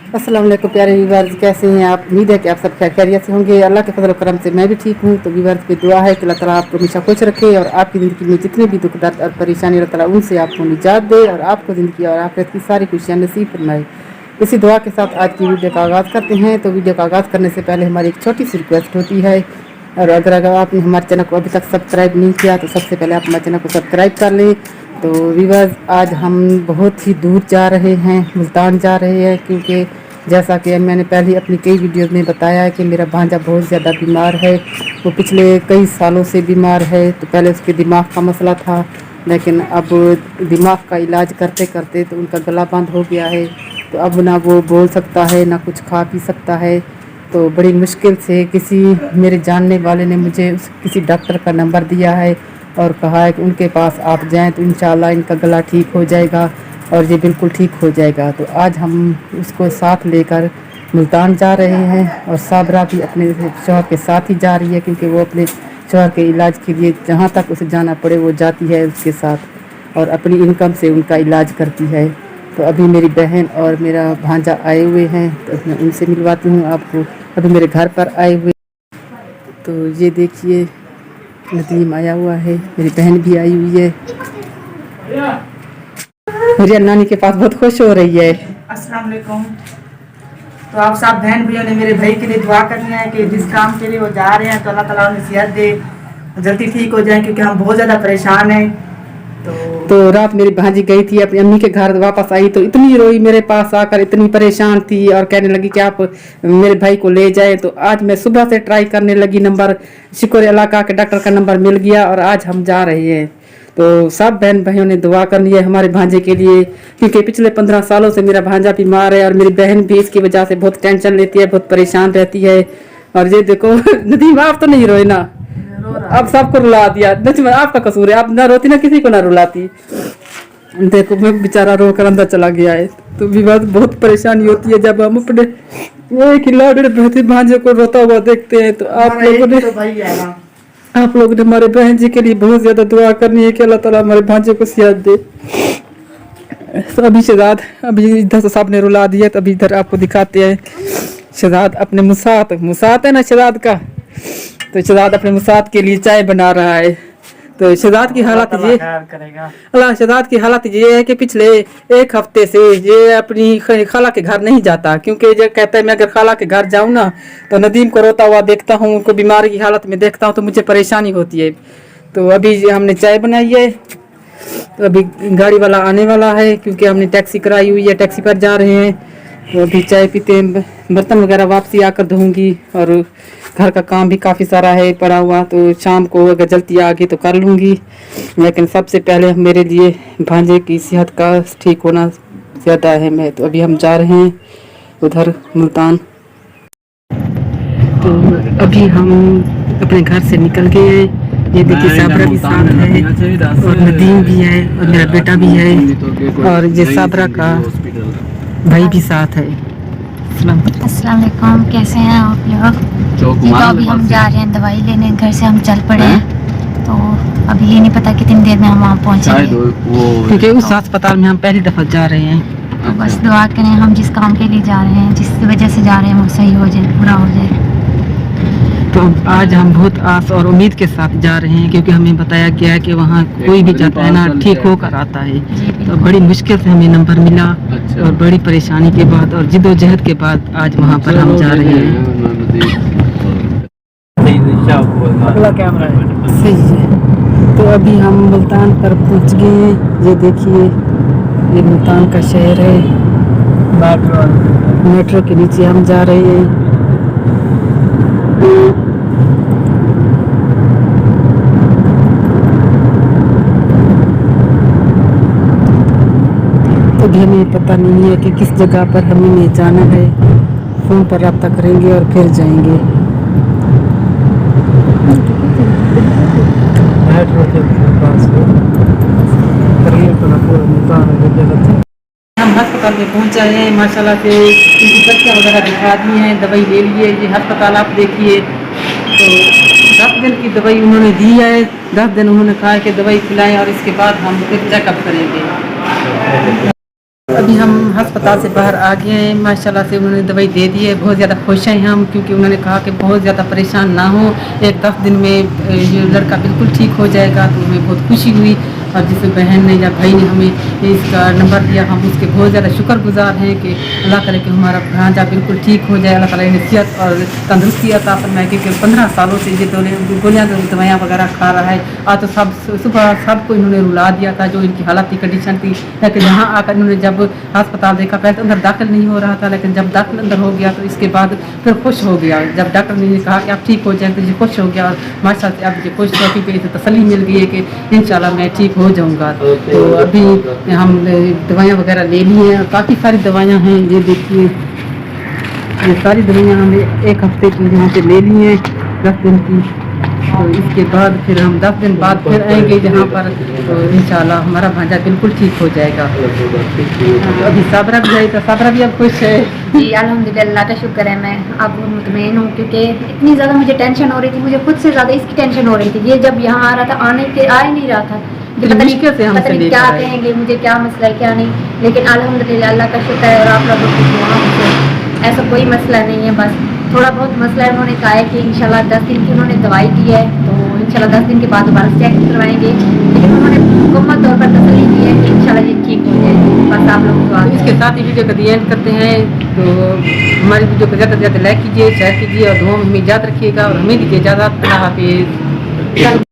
अस्सलाम वालेकुम प्यारे व्यूअर्स, कैसे हैं आप? उम्मीद है कि आप सब खैरियत से होंगे। अल्लाह के फजल करम से मैं भी ठीक हूँ। तो व्यूअर्स की दुआ है कि अल्लाह ताला आपको हमेशा खुश रखे और आपकी ज़िंदगी में जितने भी दुख दर्द और परेशानी अल्लाह ताला उनसे आपको निजात दे और आपको ज़िंदगी और आखिरत की सारी खुशियाँ नसीब फरमाए। इसी दुआ के साथ आज की वीडियो का आगाज़ करते हैं। तो वीडियो का आगाज़ करने से पहले हमारी एक छोटी सी रिक्वेस्ट होती है, और अगर आपने हमारे चैनल को अभी तक सब्सक्राइब नहीं किया तो सबसे पहले आप हमारे चैनल को सब्सक्राइब कर लें। तो व्यूअर्स, आज हम बहुत ही दूर जा रहे हैं, मुल्तान जा रहे हैं, क्योंकि जैसा कि मैंने पहले अपनी कई वीडियो में बताया है कि मेरा भांजा बहुत ज़्यादा बीमार है। वो पिछले कई सालों से बीमार है। तो पहले उसके दिमाग का मसला था, लेकिन अब दिमाग का इलाज करते करते तो उनका गला बंद हो गया है। तो अब ना वो बोल सकता है ना कुछ खा पी सकता है। तो बड़ी मुश्किल से किसी मेरे जानने वाले ने मुझे किसी डॉक्टर का नंबर दिया है और कहा है कि उनके पास आप जाएं तो इंशाल्लाह इनका गला ठीक हो जाएगा और ये बिल्कुल ठीक हो जाएगा। तो आज हम उसको साथ लेकर मुल्तान जा रहे हैं और साबरा भी अपने शौहर के साथ ही जा रही है, क्योंकि वो अपने शौहर के इलाज के लिए जहाँ तक उसे जाना पड़े वो जाती है उसके साथ और अपनी इनकम से उनका इलाज करती है। तो अभी मेरी बहन और मेरा भांजा आए हुए हैं, तो मैं उनसे मिलवाती हूँ आपको। अभी मेरे घर पर आए हुए, तो ये देखिए नदीम आया हुआ है, मेरी बहन भी आई हुई है। मेरी नानी के पास बहुत खुश हो रही है। अस्सलाम वालेकुम। तो आप सब बहन भैया ने मेरे भाई के लिए दुआ करनी है कि जिस काम के लिए वो जा रहे हैं तो अल्लाह ताला उन्हें सेहत दे, जल्दी ठीक हो जाए, क्योंकि हम बहुत ज़्यादा परेशान हैं। तो रात मेरी भांजी गई थी अपनी अम्मी के घर, वापस आई तो इतनी रोई मेरे पास आकर, इतनी परेशान थी और कहने लगी कि आप मेरे भाई को ले जाए। तो आज मैं सुबह से ट्राई करने लगी, नंबर शुक्र अल्लाह का के डॉक्टर का नंबर मिल गया और आज हम जा रहे हैं। तो सब बहन भाइयों ने दुआ करनी है हमारे भांजे के लिए, क्योंकि पिछले 15 सालों से मेरा भांजा बीमार है और मेरी बहन भी इसकी वजह से बहुत टेंशन लेती है, बहुत परेशान रहती है। और ये देखो नदीम, आप तो नहीं रोए ना? अब सबको रुला दिया, नजमा आपका कसूर है, आप ना रोती ना किसी को ना रुलाती। देखो मैं बेचारा रो कर अंदर चला गया है। तो विवाद बहुत परेशानी होती है जब हम अपने एक ही लाडले बेहतर भांजे को रोता हुआ देखते हैं। तो आप लोगों ने हमारे बहन जी के लिए बहुत ज्यादा दुआ करनी है कि अल्लाह ताला हमारे भांजे को सेहत दे। तो अभी शहजाद, अभी इधर से साहब ने रुला दिया, तो अभी इधर आपको दिखाते हैं। शहजाद अपने मुसात है ना शहजाद का, तो शहजाद अपने मुसात के लिए चाय बना रहा है। तो शहजाद की हालत ये अल्लाह शहजाद की हालत ये है कि पिछले एक हफ्ते से ये अपनी खाला के घर नहीं जाता, क्योंकि ये कहता है मैं अगर खाला के घर जाऊँ ना तो नदीम को रोता हुआ देखता हूँ, उनको बीमारी की हालत में देखता हूँ तो मुझे परेशानी होती है। तो अभी हमने चाय बनाई है, तो अभी गाड़ी वाला आने वाला है, क्योंकि हमने टैक्सी कराई हुई है, टैक्सी पर जा रहे हैं। तो अभी चाय पीते हैं, बर्तन वगैरह वापसी आकर धोऊंगी और घर का काम भी काफ़ी सारा है पड़ा हुआ, तो शाम को अगर जल्दी आ गई तो कर लूँगी। लेकिन सबसे पहले मेरे लिए भांजे की सेहत का ठीक होना ज़्यादा अहम है। तो अभी हम जा रहे हैं उधर मुल्तान। तो अभी हम अपने घर से निकल गए हैं। ये देखिए साबरा भी साथ है और नदीम भी है और मेरा बेटा भी है और ये साबरा का भाई भी साथ है। अस्सलाम वालेकुम, कैसे हैं आप लोग? जी, तो अभी हम जा रहे हैं दवाई लेने, घर से हम चल पड़े हैं। तो अभी ये नहीं पता कितनी देर में हम वहाँ पहुँचेंगे, क्योंकि उस अस्पताल में हम पहली दफ़ा जा रहे हैं। तो बस दुआ करें हम जिस काम के लिए जा रहे हैं, जिस वजह से जा रहे हैं वो सही हो जाए, पूरा हो जाए। तो आज हम बहुत आस और उम्मीद के साथ जा रहे हैं, क्योंकि हमें बताया गया है कि वहाँ कोई भी जाता है ना ठीक होकर आता है। तो बड़ी मुश्किल से हमें नंबर मिला और बड़ी परेशानी के बाद और जिद्दोजहद के बाद आज वहाँ पर हम जा रहे हैं। अगला कैमरा है। सही है। तो अभी हम मुल्तान पर पहुँच गए हैं। ये देखिए ये मुल्तान का शहर है, मेट्रो के नीचे हम जा रहे हैं। तो भी हमें पता नहीं है कि किस जगह पर हमें जाना है। फ़ोन पर रब्ता करेंगे और फिर जाएंगे। हम अस्पताल में पहुंचा है, माशाल्लाह से इनकी पर्चियाँ वगैरह दिखा दी हैं, दवाई ले लिए। ये अस्पताल आप देखिए, तो 10 दिन की दवाई उन्होंने दी है। 10 दिन उन्होंने कहा है कि दवाई खिलाएं और इसके बाद हम फिर चेकअप करेंगे। अभी हम अस्पताल से बाहर आ गए हैं, माशाल्लाह से उन्होंने दवाई दे दी है। बहुत ज़्यादा खुश हैं हम, क्योंकि उन्होंने कहा कि बहुत ज़्यादा परेशान ना हो, 1-10 दिन में ये लड़का बिल्कुल ठीक हो जाएगा। तो हमें बहुत खुशी हुई, और जिस बहन ने या भाई ने हमें इसका नंबर दिया, हम उसके बहुत ज़्यादा शुक्रगुजार हैं कि अल्लाह करे कि हमारा भांजा बिल्कुल ठीक हो जाए। अल्लाह ताला इन्हें सेहत और तंदुरुस्ती अता फरमाए, क्योंकि 15 सालों से ये गोलियाँ दवाइयाँ वगैरह खा रहा है। आज तो सब सुबह सबको इन्होंने रुला दिया था, जो इनकी हालत की कंडीशन थी। लेकिन यहाँ आकर इन्होंने जब अस्पताल देखा, पहले तो अंदर दाखिल नहीं हो रहा था, लेकिन जब दाखिल अंदर हो गया तो इसके बाद फिर खुश हो गया। जब डॉक्टर ने कहा कि आप ठीक हो जाए तो ये खुश हो गया, और माशाल्लाह से अब ये खुश हो, क्योंकि इसे तसल्ली मिल गई है कि इंशाल्लाह मैं ठीक हो जाऊंगा। तो अभी हम दवाइयाँ वगैरह ले ली हैं, काफ़ी सारी दवाइयाँ हैं। ये देखिए, ये सारी दवाइयाँ हमें 1 हफ्ते की यहाँ से ले ली हैं, 10 दिन की। तो इसके बाद फिर हम 10 दिन बाद फिर आएंगे यहाँ पर, तो इंशाल्लाह हमारा भांजा बिल्कुल ठीक हो जाएगा। तो अभी साबरा भी आई, तो साबरा भी अब खुश है। जी अल्हम्दुलिल्लाह का शुक्र है। मैं अब मुतमईन हूँ, क्योंकि इतनी ज़्यादा मुझे टेंशन हो रही थी, मुझे खुद से ज़्यादा इसकी टेंशन हो रही थी। ये जब यहाँ आ रहा था, आ ही नहीं रहा था, पता नहीं क्या कहेंगे, मुझे क्या मसला है क्या नहीं। लेकिन अल्हम्दुलिल्लाह अल्लाह का शुक्र है, और आप लोगों की दुआओं से ऐसा कोई मसला नहीं है। बस थोड़ा बहुत मसला है। उन्होंने कहा है कि इंशाल्लाह 10 दिन की उन्होंने दवाई दी है, तो इंशाल्लाह 10 दिन के बाद दोबारा चेक करवाएंगे। लेकिन उन्होंने मुकम्मल तौर पर तसल्ली दी है कि इंशाल्लाह ये ठीक हो जाए। बस आप लोग दुआ। इसके साथ ही वीडियो का एंड करते हैं। तो हमारी वीडियो को ज़्यादा से ज़्यादा लाइक कीजिए, शेयर कीजिए, और दुआ में हमें याद रखिएगा, और हमें दीजिए इजाज़त। अल्लाह हाफिज़।